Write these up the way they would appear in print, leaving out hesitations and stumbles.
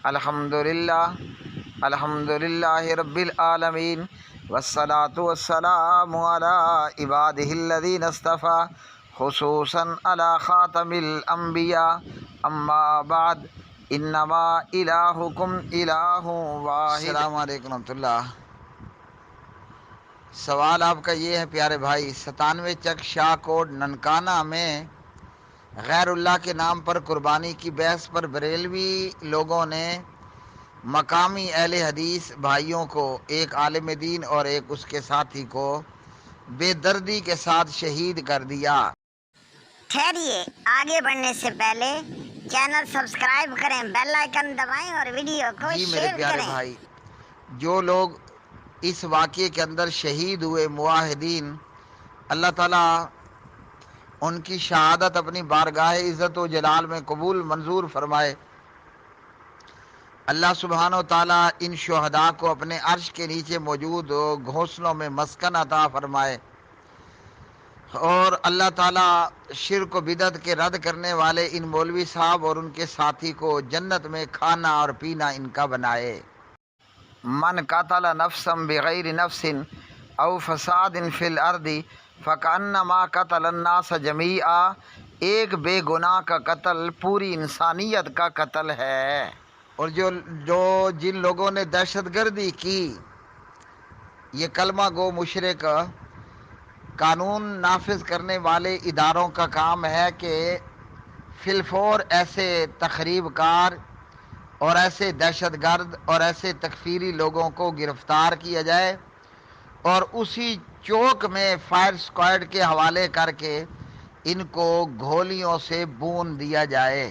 الحمدللہ رب العالمین والصلاة والسلام علی عبادہ الذین اصطفیٰ خصوصاً علی خاتم الانبیاء اما بعد انما الہکم الہ واحد۔ السلام علیکم ورحمۃ اللہ۔ سوال آپ کا یہ ہے پیارے بھائی، 97 چک شاہ کوٹ ننکانہ میں غیر اللہ کے نام پر قربانی کی بحث پر بریلوی لوگوں نے مقامی اہل حدیث بھائیوں کو، ایک عالم دین اور ایک اس کے ساتھی کو بے دردی کے ساتھ شہید کر دیا۔ ٹھہریے، آگے بڑھنے سے پہلے چینل سبسکرائب کریں، بیل آئیکن دبائیں اور ویڈیو کو جی میرے شیئر پیارے کریں۔ بھائی، جو لوگ اس واقعے کے اندر شہید ہوئے موحدین، اللہ تعالیٰ ان کی شہادت اپنی بارگاہ عزت و جلال میں قبول منظور فرمائے۔ اللہ سبحانہ و تعالیٰ ان شہداء کو اپنے عرش کے نیچے موجود گھونسلوں میں مسکن عطا فرمائے، اور اللہ تعالیٰ شرک و بدعت کے رد کرنے والے ان مولوی صاحب اور ان کے ساتھی کو جنت میں کھانا اور پینا ان کا بنائے۔ من قتل نفسا بغیر نفس او فساد فی الارض فکأنما قتل الناس جمیعا، ایک بے گناہ کا قتل پوری انسانیت کا قتل ہے۔ اور جن لوگوں نے دہشت گردی کی، یہ کلمہ گو مشرک قانون نافذ کرنے والے اداروں کا کام ہے کہ فی الفور ایسے تخریب کار اور ایسے دہشت گرد اور ایسے تکفیری لوگوں کو گرفتار کیا جائے اور اسی چوک میں فائر اسکواڈ کے حوالے کر کے ان کو گولیوں سے بون دیا جائے۔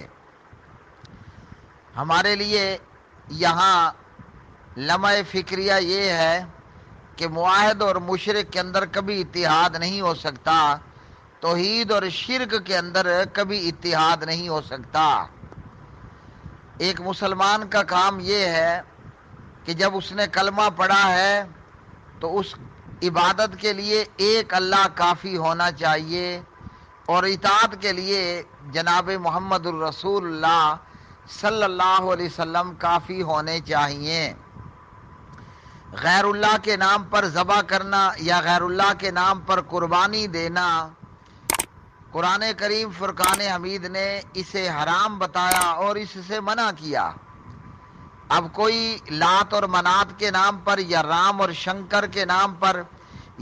ہمارے لیے یہاں لمحہ فکریہ یہ ہے کہ معاہد اور مشرک کے اندر کبھی اتحاد نہیں ہو سکتا، توحید اور شرک کے اندر کبھی اتحاد نہیں ہو سکتا۔ ایک مسلمان کا کام یہ ہے کہ جب اس نے کلمہ پڑھا ہے تو اس عبادت کے لیے ایک اللہ کافی ہونا چاہیے، اور اطاعت کے لیے جناب محمد الرسول اللہ صلی اللہ علیہ وسلم کافی ہونے چاہیے۔ غیر اللہ کے نام پر ذبح کرنا یا غیر اللہ کے نام پر قربانی دینا، قرآن کریم فرقان حمید نے اسے حرام بتایا اور اس سے منع کیا۔ اب کوئی لات اور منات کے نام پر یا رام اور شنکر کے نام پر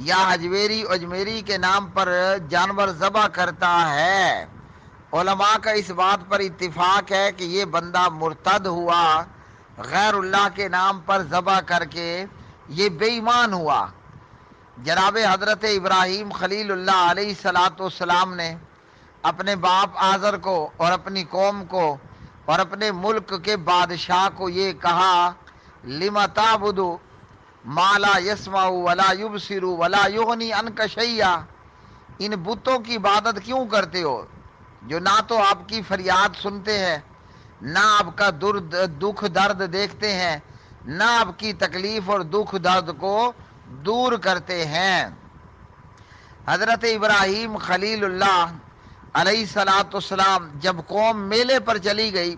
یا حجویری اجمیری کے نام پر جانور ذبح کرتا ہے، علماء کا اس بات پر اتفاق ہے کہ یہ بندہ مرتد ہوا، غیر اللہ کے نام پر ذبح کر کے یہ بے ایمان ہوا۔ جناب حضرت ابراہیم خلیل اللہ علیہ السلام نے اپنے باپ آزر کو اور اپنی قوم کو اور اپنے ملک کے بادشاہ کو یہ کہا، لِمَ تَعْبُدُ مَا لَا يَسْمَعُ وَلَا يُبْصِرُ وَلَا يُغْنِي عَنْكَ شَيْئًا، ان بتوں کی عبادت کیوں کرتے ہو جو نہ تو آپ کی فریاد سنتے ہیں، نہ آپ کا دکھ درد دیکھتے ہیں، نہ آپ کی تکلیف اور دکھ درد کو دور کرتے ہیں۔ حضرت ابراہیم خلیل اللہ علیہ السلام جب قوم میلے پر چلی گئی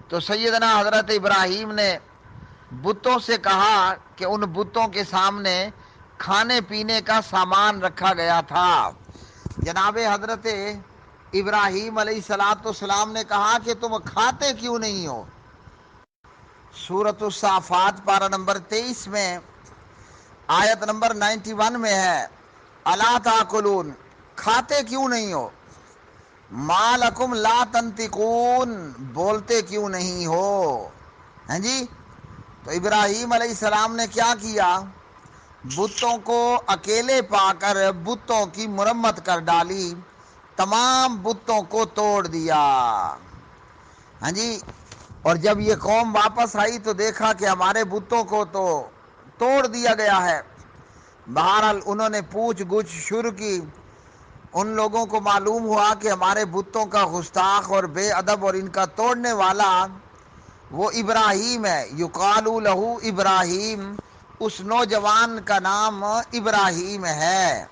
تو سیدنا حضرت ابراہیم نے بتوں سے کہا کہ ان بتوں کے سامنے کھانے پینے کا سامان رکھا گیا تھا۔ جناب حضرت ابراہیم علیہ السلام نے کہا کہ تم کھاتے کیوں نہیں ہو؟ سورۃ الصافات پارہ نمبر 23 میں آیت نمبر 91 میں ہے، الا تاکلون، کھاتے کیوں نہیں ہو؟ ما لکم لا تنطقون، بولتے کیوں نہیں ہو؟ ہیں جی؟ تو ابراہیم علیہ السلام نے کیا کیا؟ بتوں کو اکیلے پا کر بتوں کی مرمت کر ڈالی، تمام بتوں کو توڑ دیا۔ ہاں جی، اور جب یہ قوم واپس آئی تو دیکھا کہ ہمارے بتوں کو تو توڑ دیا گیا ہے۔ بہرحال انہوں نے پوچھ گچھ شروع کی، ان لوگوں کو معلوم ہوا کہ ہمارے بتوں کا گستاخ اور بے ادب اور ان کا توڑنے والا وہ ابراہیم ہے، یقال لہ ابراہیم، اس نوجوان کا نام ابراہیم ہے۔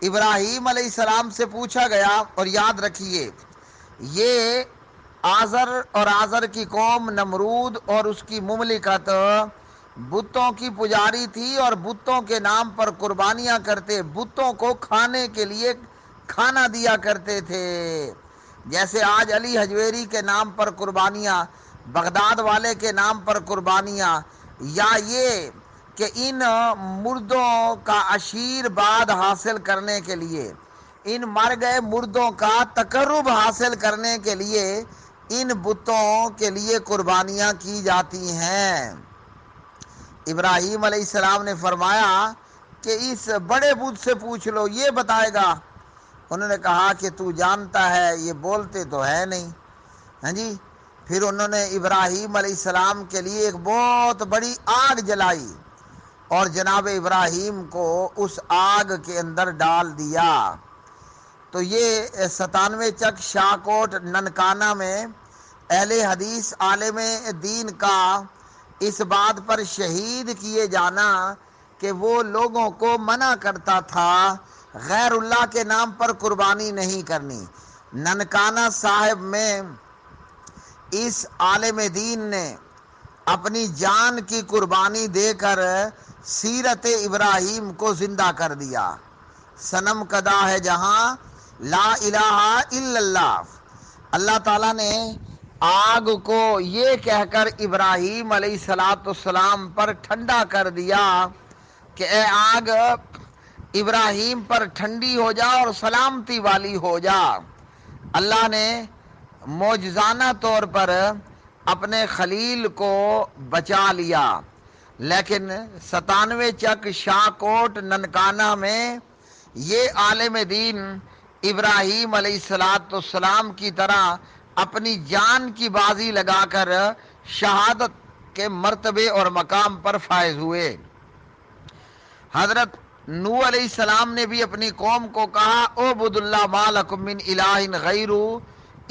ابراہیم علیہ السلام سے پوچھا گیا، اور یاد رکھیے یہ آزر اور آزر کی قوم نمرود اور اس کی مملکت بتوں کی پجاری تھی اور بتوں کے نام پر قربانیاں کرتے، بتوں کو کھانے کے لیے کھانا دیا کرتے تھے۔ جیسے آج علی حجویری کے نام پر قربانیاں، بغداد والے کے نام پر قربانیاں، یا یہ کہ ان مردوں کا عشیرباد حاصل کرنے کے لیے، ان مر گئے مردوں کا تقرب حاصل کرنے کے لیے ان بتوں کے لیے قربانیاں کی جاتی ہیں۔ ابراہیم علیہ السلام نے فرمایا کہ اس بڑے بت سے پوچھ لو، یہ بتائے گا۔ انہوں نے کہا کہ تو جانتا ہے، یہ بولتے تو ہے نہیں۔ ہاں جی، پھر انہوں نے ابراہیم علیہ السلام کے لیے ایک بہت بڑی آگ جلائی اور جناب ابراہیم کو اس آگ کے اندر ڈال دیا۔ تو یہ 97 چک شاہکوٹ ننکانہ میں اہل حدیث عالم دین کا اس بات پر شہید کیے جانا کہ وہ لوگوں کو منع کرتا تھا غیر اللہ کے نام پر قربانی نہیں کرنی۔ ننکانہ صاحب میں اس عالم دین نے اپنی جان کی قربانی دے کر سیرت ابراہیم کو زندہ کر دیا۔ صنم کدا ہے جہاں لا الہ الا اللہ۔ اللہ تعالیٰ نے آگ کو یہ کہہ کر ابراہیم علیہ السلام پر ٹھنڈا کر دیا کہ اے آگ ابراہیم پر ٹھنڈی ہو جا اور سلامتی والی ہو جا۔ اللہ نے معجزانہ طور پر اپنے خلیل کو بچا لیا، لیکن 97 چک شاہکوٹ ننکانہ میں یہ عالم دین ابراہیم علیہ السلام کی طرح اپنی جان کی بازی لگا کر شہادت کے مرتبے اور مقام پر فائز ہوئے۔ حضرت نوح علیہ السلام نے بھی اپنی قوم کو کہا اعبدوا اللہ ما لکم من الہ غیرہ،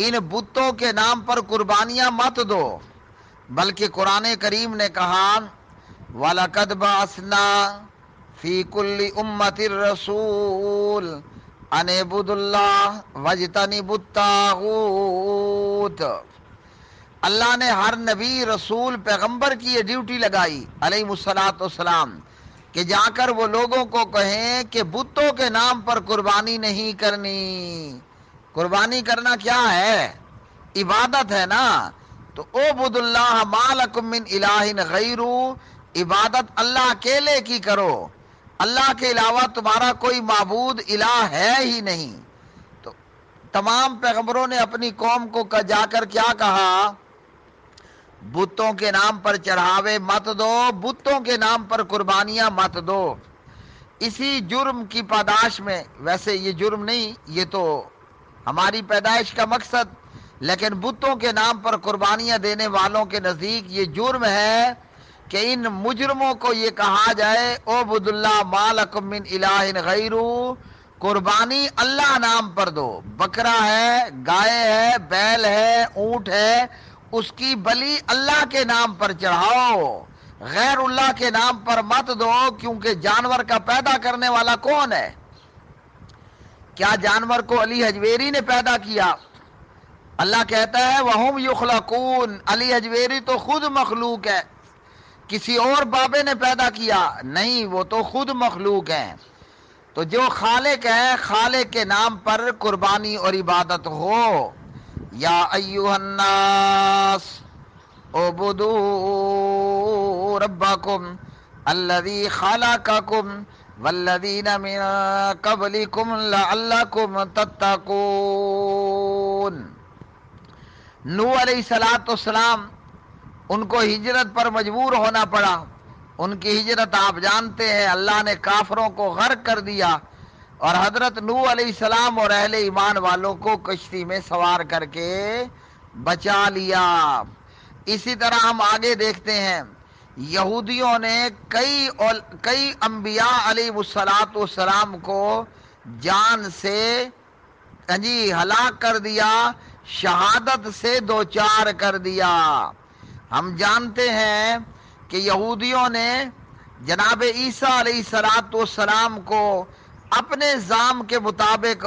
ان بتوں کے نام پر قربانیاں مت دو، بلکہ قرآن کریم نے کہا وَلَقَدْ بَعَثْنَا فِي كُلِّ أُمَّةٍ رَسُولًا أَنِ اعْبُدُوا اللَّهَ وَاجْتَنِبُوا الطَّاغُوتَ۔ اللہ نے ہر نبی، رسول، پیغمبر کی یہ ڈیوٹی لگائی علیہ السلام کہ جا کر وہ لوگوں کو کہیں کہ بتوں کے نام پر قربانی نہیں کرنی۔ قربانی کرنا کیا ہے؟ عبادت ہے نا۔ تو اعبدوا اللہ ما لکم من الہ غیرہ، عبادت اللہ اکیلے کی کرو، اللہ کے علاوہ تمہارا کوئی معبود الہ ہے ہی نہیں۔ تو تمام پیغمبروں نے اپنی قوم کو جا کر کیا کہا؟ بتوں کے نام پر چڑھاوے مت دو، بتوں کے نام پر قربانیاں مت دو۔ اسی جرم کی پاداش میں، ویسے یہ جرم نہیں، یہ تو ہماری پیدائش کا مقصد، لیکن بتوں کے نام پر قربانیاں دینے والوں کے نزدیک یہ جرم ہے کہ ان مجرموں کو یہ کہا جائے اعبدوا اللہ ما لکم من الہ غیرہ، قربانی اللہ نام پر دو۔ بکرا ہے، گائے ہے، بیل ہے، اونٹ ہے، اس کی بلی اللہ کے نام پر چڑھاؤ، غیر اللہ کے نام پر مت دو، کیونکہ جانور کا پیدا کرنے والا کون ہے؟ کیا جانور کو علی حجویری نے پیدا کیا؟ اللہ کہتا ہے وَهُمْ يُخْلَقُونَ، علی حجویری تو خود مخلوق ہے، کسی اور بابے نے پیدا کیا نہیں، وہ تو خود مخلوق ہیں۔ تو جو خالق ہے، خالق کے نام پر قربانی اور عبادت ہو۔ یا ایھا الناس اعبدوا ربکم الذی خلقکم والذین من قبلکم لعلکم تتقون۔ نوح علیہ السلام ان کو ہجرت پر مجبور ہونا پڑا۔ ان کی ہجرت آپ جانتے ہیں، اللہ نے کافروں کو غرق کر دیا اور حضرت نوح علیہ السلام اور اہل ایمان والوں کو کشتی میں سوار کر کے بچا لیا۔ اسی طرح ہم آگے دیکھتے ہیں یہودیوں نے کئی انبیاء علیہ السلام کو جان سے ہلاک کر دیا، شہادت سے دوچار کر دیا۔ ہم جانتے ہیں کہ یہودیوں نے جناب عیسیٰ علیہ السلام کو اپنے زعم کے مطابق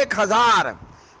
1000,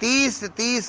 30-30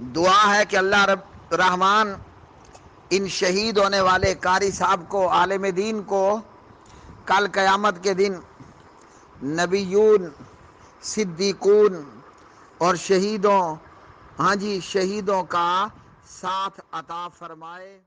دعا ہے کہ اللہ رب رحمان ان شہید ہونے والے قاری صاحب کو، عالم دین کو، کل قیامت کے دن نبیون، صدیقون اور شہیدوں، شہیدوں کا ساتھ عطا فرمائے۔